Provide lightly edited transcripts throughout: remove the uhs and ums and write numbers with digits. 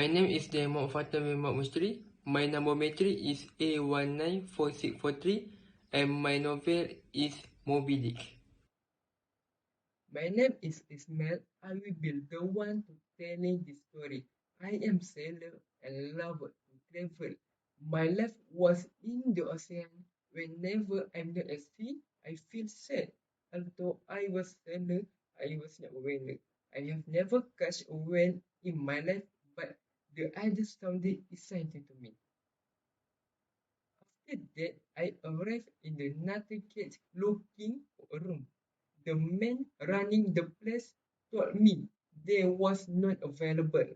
My name is DAENG MUSHTRI. My number metric is A194643 and my novel is Moby. My name is Ismail. I will be the one to telling the story. I am sailor and lover to travel. My life was in the ocean. Whenever I'm near a sea, I feel sad. Although I was sailor, I was not a whaler. I have never catch a whale in my life, but the idea sounded exciting to me. After that, I arrived in the Nathan cage looking for a room. The man running the place told me there was none available.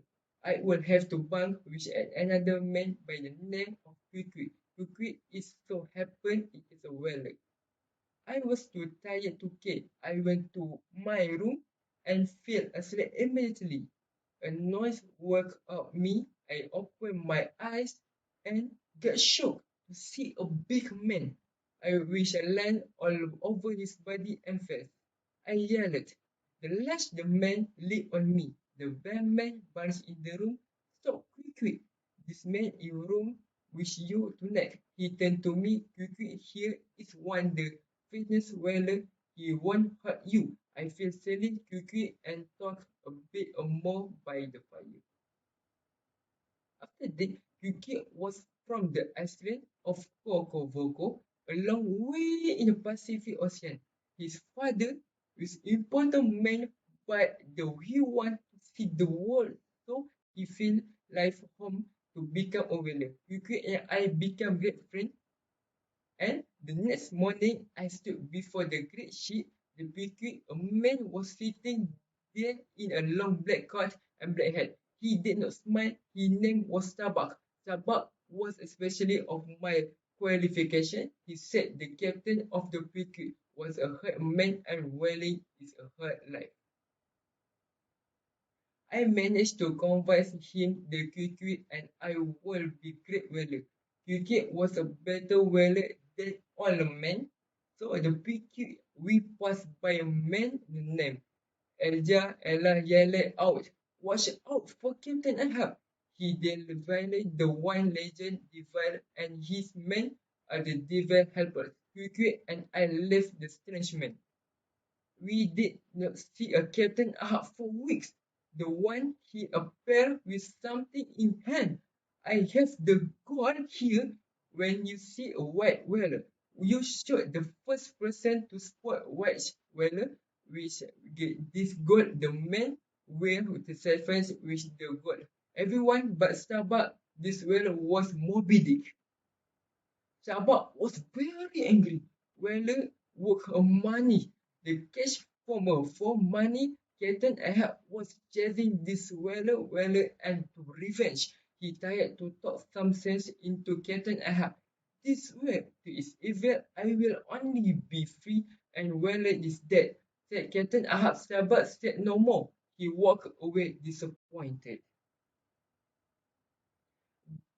I would have to bunk with another man by the name of Kukui. Kukui is so happen it is a whaler. I was too tired to care. I went to my room and fell asleep immediately. A noise woke up me. I opened my eyes and got shocked to see a big man. I wish I landed all over his body and face. I yelled. The man leaped on me. The bellman barged in the room. Stop, quick. This man in room with you tonight. He turned to me. Quick, here is one the fitness whaler. He won't hurt you. I feel silly, quick, and talk a bit more by the fire. After that, Yuki was from the island of Kokovoko, a long way in the Pacific Ocean. His father was an important man, but he wanted to see the world, so he felt like home to become a whaler. Yuki and I became great friends, and the next morning I stood before the great ship. The Yuki, a man was sitting there in a long black coat and black hat. He did not smile. His name was Starbuck. Starbuck was especially of my qualification. He said the captain of the Yuki was a hard man and whaling is a hard life. I managed to convince him the Yuki and I will be great whaler. Yuki was a better whaler than all the men. So the Yuki we passed by a man named Ella yelled out, "Watch out for Captain Ahab! He delivered the wine legend devil and his men are the devil helpers." Quickly and I left the strange man. We did not see a Captain Ahab for weeks. The one he appeared with something in hand. I have the gold here. When you see a white whaler, you should the first person to spot white whaler which get this gold. The man wear the surface with the gold. Everyone but Starbuck, this whaler was Moby. Starbuck was very angry. Whaler work her money. The cash for money. Captain Ahab was chasing this whaler and to revenge. He tried to talk some sense into Captain Ahab. This way is evil. I will only be free and whaler is dead, said Captain Ahab. Starbuck said no more. He walked away disappointed.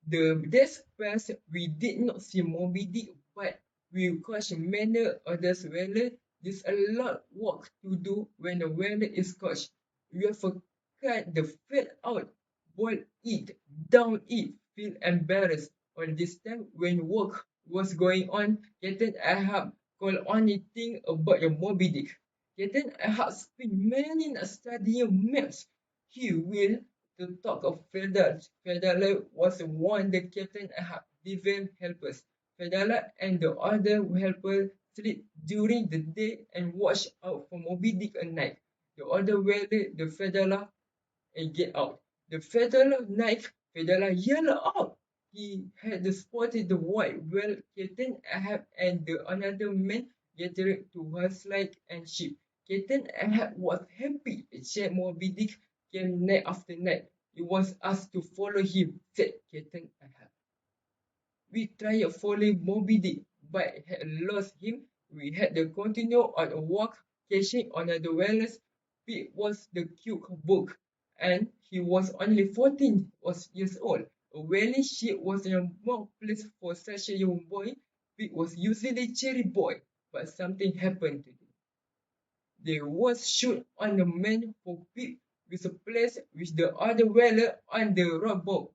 The days passed. We did not see Moby Dick, but we caught many others whalers. There's a lot of work to do when a whaler is caught. We have cut the fat out, boil it, down it, feel embarrassed. All this time, when work was going on, Captain Ahab could only think about your Moby Dick. Captain Ahab spent many nights studying maps. He will to talk of Fedala. Fedala was one the Captain Ahab devil helpers. Fedala and the other helpers sleep during the day and watch out for Moby Dick at night. The other whaler, the Fedala, and get out. The Fedala night, Fedala yelled out. He had spotted the white whale. Captain Ahab and the another man gathered to her slide and ship. Captain Ahab was happy. Said Moby Dick came night after night. He wants us to follow him, said Captain Ahab. We tried following Moby Dick, but had lost him. We had to continue on a walk, catching another whales. Pete was the cute book, and he was only 14 years old. A whaling ship was a more place for such a young boy. Pete was usually cherry boy, but something happened to him. There was shoot on the man for Pete was placed with the other whaler on the rowboat.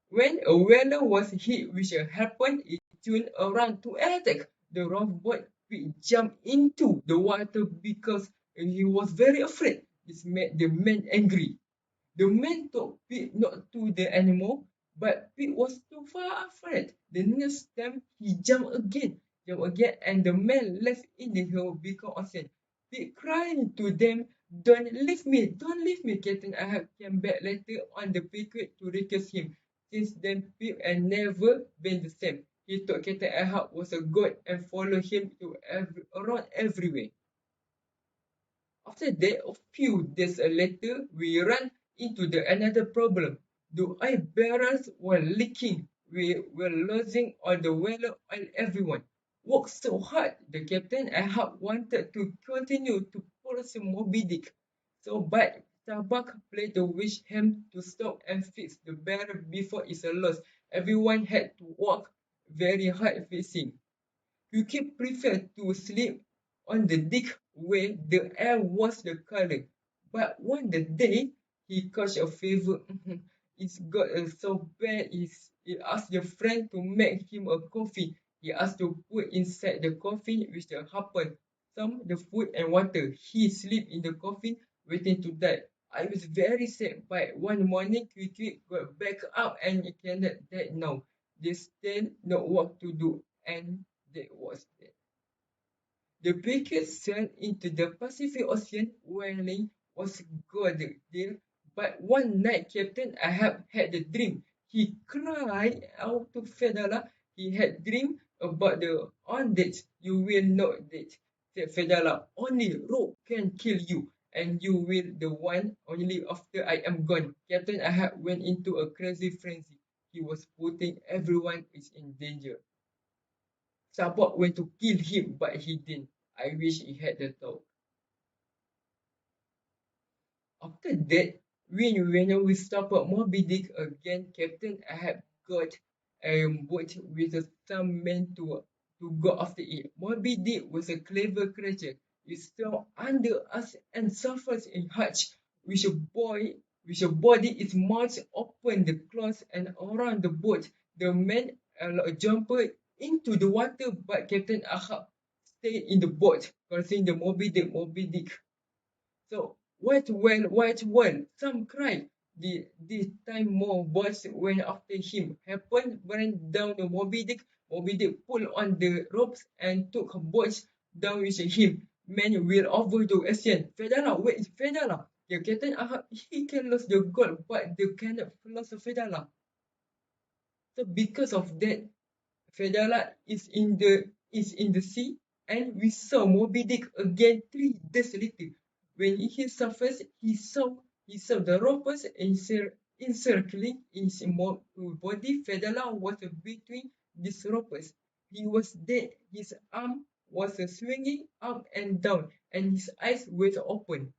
When a whaler was hit with a harpoon, it turned around to attack. The rowboat jumped into the water because he was very afraid. This made the man angry. The man told Pete not to the animal, but Pete was too far afraid. The next time he jumped again, and the man left in the Hibiscus Ocean. Pete cried to them, don't leave me. Captain Ahab came back later on the picket to rescue him. Since then, Pete had never been the same. He thought Captain Ahab was a god and followed him around everywhere. After that, a few days later, we ran into another problem. The oil barrels were leaking. We were losing all the whaler oil. Everyone worked so hard. The captain Ahab wanted to continue to pursue Moby Dick. But Starbuck played to wish him to stop and fix the barrel before it's lost. Everyone had to work very hard fixing. Yuki preferred to sleep on the deck where the air was the color. But one day, he caught a fever. It's got so bad, he asked a friend to make him a coffee. He asked to put inside the coffin with the harpoon, some the food and water. He slept in the coffin, waiting to die. I was very sad, but one morning, Quick got back up and he cannot die now. There's still no work to do, and that was it. The packet sailed into the Pacific Ocean. Whaling was good there, but one night Captain Ahab had a dream. He cried out to Fedallah. He had dreamed about on that you will not that, said Fedallah. Only rope can kill you, and you will the one only after I am gone. Captain Ahab went into a crazy frenzy. He was putting everyone in danger. Sabak went to kill him, but he didn't. I wish he had the thought. After that, when we stopped at Moby Dick again, Captain Ahab got a boat with some men to go after it. Moby Dick was a clever creature. It swam under us and suffers in hatch, which a body is mouth open, the claws and around the boat. The men jumped into the water, but Captain Ahab stayed in the boat, crossing the Moby Dick. So, white whale, some cried. This time more boats went after him. Happened, ran down the Moby Dick. Moby Dick pulled on the ropes and took boats down with him. Men will over the ocean. Fedallah, where is Fedallah? The Captain Ahab, he can lose the gold, but they cannot lose Fedallah. So because of that, Fedallah is in the sea, and we saw Moby Dick again 3 days later. When he surfaced, he saw the ropes encircling his body. Fedallah was between these ropes. He was dead. His arm was swinging up and down, and his eyes were open.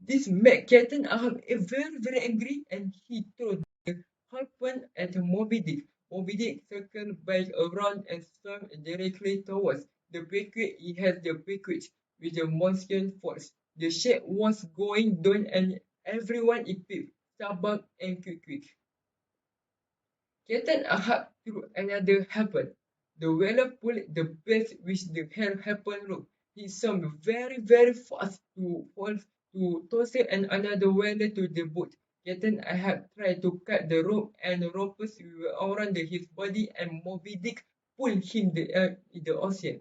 This made Captain Ahab very, very angry, and he threw the harpoon at Moby Dick. Moby Dick circled back around and swam directly towards the packet. He had the packet with the monster force. The ship was going down, and everyone equipped Starbuck and Quick. Captain Ahab threw another harpoon. The whaler pulled the bait with the harpoon rope. He swam very, very fast to toss and another whaler to the boat. Captain Ahab tried to cut the rope, and the ropes were around his body, and Moby Dick pulled him in the ocean.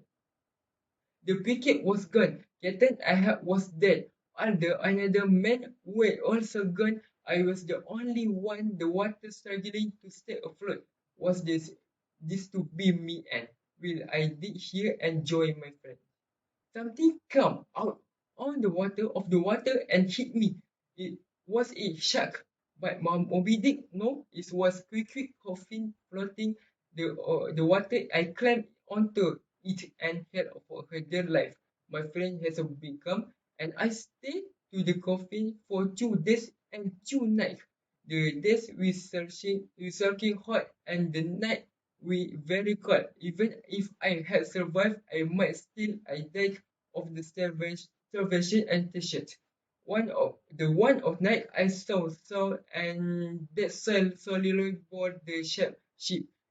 The picket was gone. Captain Ahab was dead. All the another men were also gone. I was the only one the water struggling to stay afloat. Was this to be me, and will I dig here and join my friend? Something came out of the water and hit me. It was a shark, but Moby Dick, no, it was Quick coffin floating the water. I climbed onto it and held for her dear life. My friend has become, and I stayed to the coffin for 2 days and 2 nights. The days we searching hot, and the night we very cold. Even if I had survived, I might still I died of the starvation and t-shirt. one of night I saw and that solely board the ship.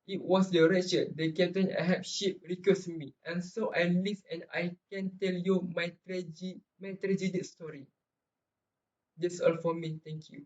It was the Richard, the captain I had ship requested me, and so I live and I can tell you my tragic story. That's all for me. Thank you.